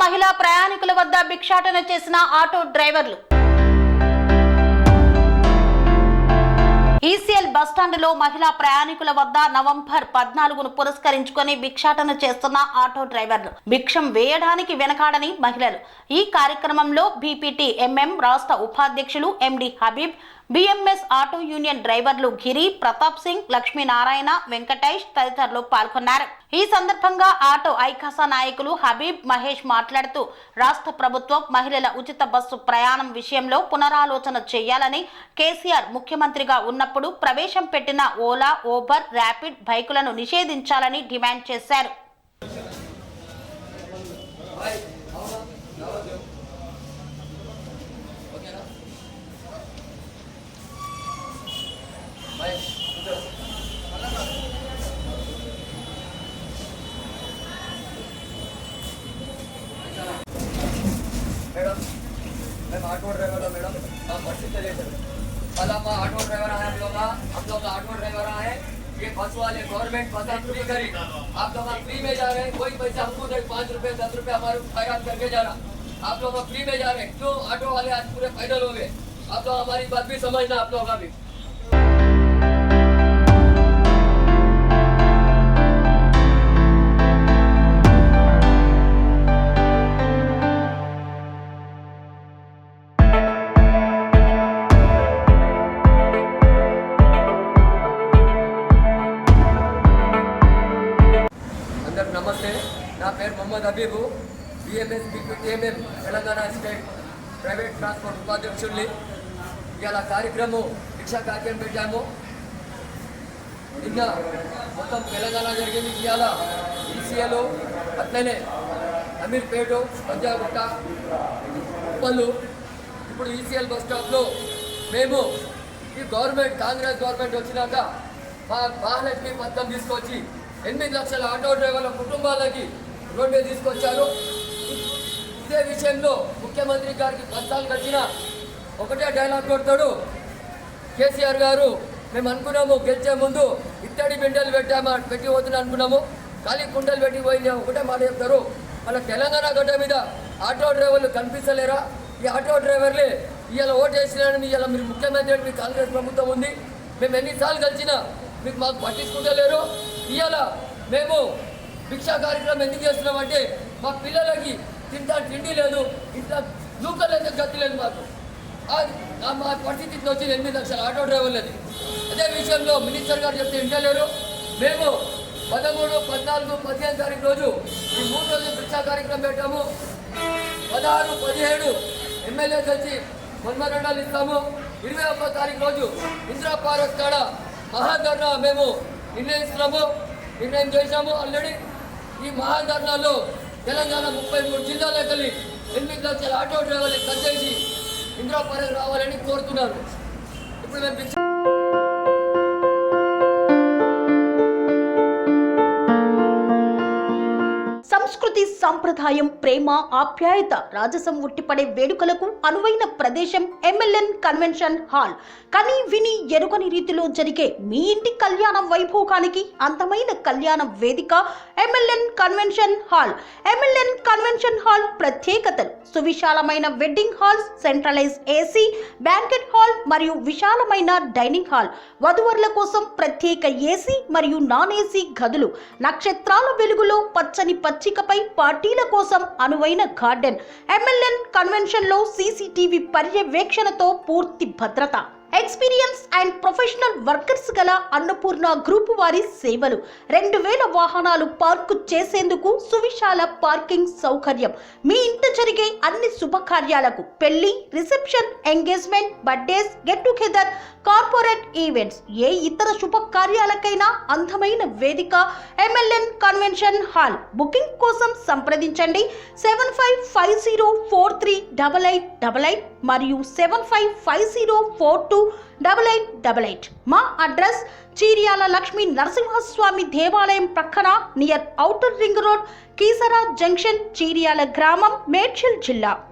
మహిళా ప్రయాణికుల వద్ద భిక్షాటన చేసిన ఆటో డ్రైవర్లు. ఈసీఎల్ బస్టాండ్లో మహిళా ప్రయాణికుల వద్ద నవంబర్ 14ను పురస్కరించుకొని భిక్షాటన చేస్తున్న ఆటో డ్రైవర్లు భిక్షం వేయడానికి వెనకాడని మహిళలు. ఈ కార్యక్రమంలో బీపీటీ ఎంఎం రాష్ట్ర ఉపాధ్యక్షులు ఎండి హబీబ్, బిఎంఎస్ ఆటో యూనియన్ డ్రైవర్లు గిరి, ప్రతాప్ సింగ్, లక్ష్మీనారాయణ, వెంకటేష్ తదితరులు పాల్గొన్నారు. ఈ సందర్భంగా ఆటో ఐకాసా నాయకులు హబీబ్, మహేష్ మాట్లాడుతూ రాష్ట్ర ప్రభుత్వం మహిళల ఉచిత బస్సు ప్రయాణం విషయంలో పునరాలోచన చేయాలని, కేసీఆర్ ముఖ్యమంత్రిగా ఉన్నప్పుడు ప్రవేశం పెట్టిన ఓలా, ఊబర్, ర్యాపిడ్ బైకులను నిషేధించాలని డిమాండ్ చేశారు. मैं ऑटो ड्राइवर हूँ मैडम, आप बस चले सर कल हम ऑटो ड्राइवर आए, हम लोग ऑटो ड्राइवर आए। ये बस वाले गवर्नमेंट बस फ्री करी, आप लोग फ्री में जा रहे हैं, कोई पैसा हमको दे 5 रुपए 10 रुपए हमारे खैरात करके जा रहा। आप लोग फ्री में जा रहे हैं, क्यों ऑटो वाले आज पूरे पैदल हो गए? आप लोग हमारी बात भी समझना, आप लोग का भी। నమస్తే, నా పేరు Mohammed Habibu, BMS BPTMM Telangana state private transport ఉపాధ్యక్షుల్ని. ఇవాళ కార్యక్రమం భిక్షా కార్యక్రమం పెట్టాము. నిన్న మొత్తం తెలంగాణ జరిగింది. ఇవాళ ఈసీఏలో అట్లనే అమీర్పేట, పంజాగుట్ట, ఉప్పల్లు. ఇప్పుడు ఈసీఎల్ బస్ స్టాప్లో మేము ఈ గవర్నమెంట్ కాంగ్రెస్ గవర్నమెంట్ వచ్చినాక మా మహాలక్ష్మి పథకం తీసుకొచ్చి 8 లక్షల ఆటో డ్రైవర్ల కుటుంబాలకి రోడ్డు తీసుకొచ్చారు. ఇదే విషయంలో ముఖ్యమంత్రి గారికి 10 సార్లు వచ్చిన ఒకటే డైలాగ్ కొడతాడు కేసీఆర్ గారు. మేము అనుకున్నాము గెలిచే ముందు ఇత్తడి బిండెలు పెట్టి పోతున్నా అనుకున్నాము, ఖాళీ కుండలు పెట్టి పోయింది ఒకటే మాట చెప్తారు. మన తెలంగాణ గడ్డ మీద ఆటో డ్రైవర్లు కనిపిస్తలేరా? ఈ ఆటో డ్రైవర్లే ఇవాళ ఓటు వేసినారని ఇవాళ మీరు ముఖ్యమంత్రి, మీ కాంగ్రెస్ ప్రభుత్వం ఉంది. మేము ఎన్నిసార్లు కలిసినా మీకు మాకు పట్టించుకుంటలేరు. ఇవాళ మేము భిక్షా కార్యక్రమం ఎందుకు చేస్తున్నామంటే మా పిల్లలకి తింటా తిండి లేదు, ఇంట్లో నూకలేదు, గతి లేదు. మాకు మా పరిస్థితి వచ్చింది 8 లక్షల ఆటో డ్రైవర్లది. అదే విషయంలో మినిస్టర్ గారు చెప్తే వింటలేరు. మేము 13, 14, 15 తారీఖు రోజు ఈ 3 రోజులు భిక్షా కార్యక్రమం పెట్టాము. 16, 17 ఎమ్మెల్యే వచ్చి మొన్మరండాలు ఇస్తాము. 21 తారీఖు రోజు ఇందిరా పార్క్ కాడ మహాధర్నా మేము నిర్ణయం చేశాము ఆల్రెడీ. ఈ మహాధర్నాలో తెలంగాణ 33 జిల్లాలకు వెళ్ళి 8 లక్షల ఆటో డ్రైవర్లు కట్ చేసి ఇందిరా పార్క్ రావాలని కోరుతున్నారు. ఇప్పుడు మేము సంస్కృతి, సంప్రదాయం, ప్రేమ, ఆప్యాయత, రాజసం ఉట్టిపడే వేడుకలకు అనువైన ప్రదేశం ఎంఎల్ఎన్ కన్వెన్షన్ హాల్. కని విని ఎరుగని రీతిలో జరిగే మీ ఇంటి కళ్యాణ వైభోగానికి అందమైన కళ్యాణ వేదిక MLN convention hall. MLN convention hall ప్రత్యేకతలు: సువిశాలమైన wedding hall, centralise AC banquet hall మరియు విశాలమైన డైనింగ్ హాల్. వధువరుల కోసం ప్రత్యేక ఏసీ మరియు నాన్ ఏసీ గదులు. నక్షత్రాల వెలుగులో పచ్చని పచ్చికపై పార్టీల కోసం అనువైన గార్డెన్. ఎంఎల్ఎన్ కన్వెన్షన్ లో సీసీటీవీ పర్యవేక్షణతో పూర్తి భద్రత. ఎక్స్పీరియన్స్ అండ్ ప్రొఫెషనల్ వర్కర్స్ గల అన్నపూర్ణ గ్రూప్ వారి సేవలు. 2000 వాహనాలు పార్కు చేసేందుకు సువిశాల పార్కింగ్ సౌకర్యం. మీ ఇంట జరిగే అన్ని శుభకార్యాలకు, పెళ్లి, reception, engagement, birthdays, get together, corporate events, ఏ ఇతర శుభకార్యాలకైనా అందమైన వేదిక ఎంఎల్ఎన్ కన్వెన్షన్ హాల్. బుకింగ్ కోసం సంప్రదించండి 7550438888 మరియు 7550428888. మా అడ్రస్ చీర్యాల లక్ష్మీ నరసింహస్వామి దేవాలయం ప్రక్కన, near outer ring road, Keesara junction, Cheeryal గ్రామం, మేడ్చల్ జిల్లా.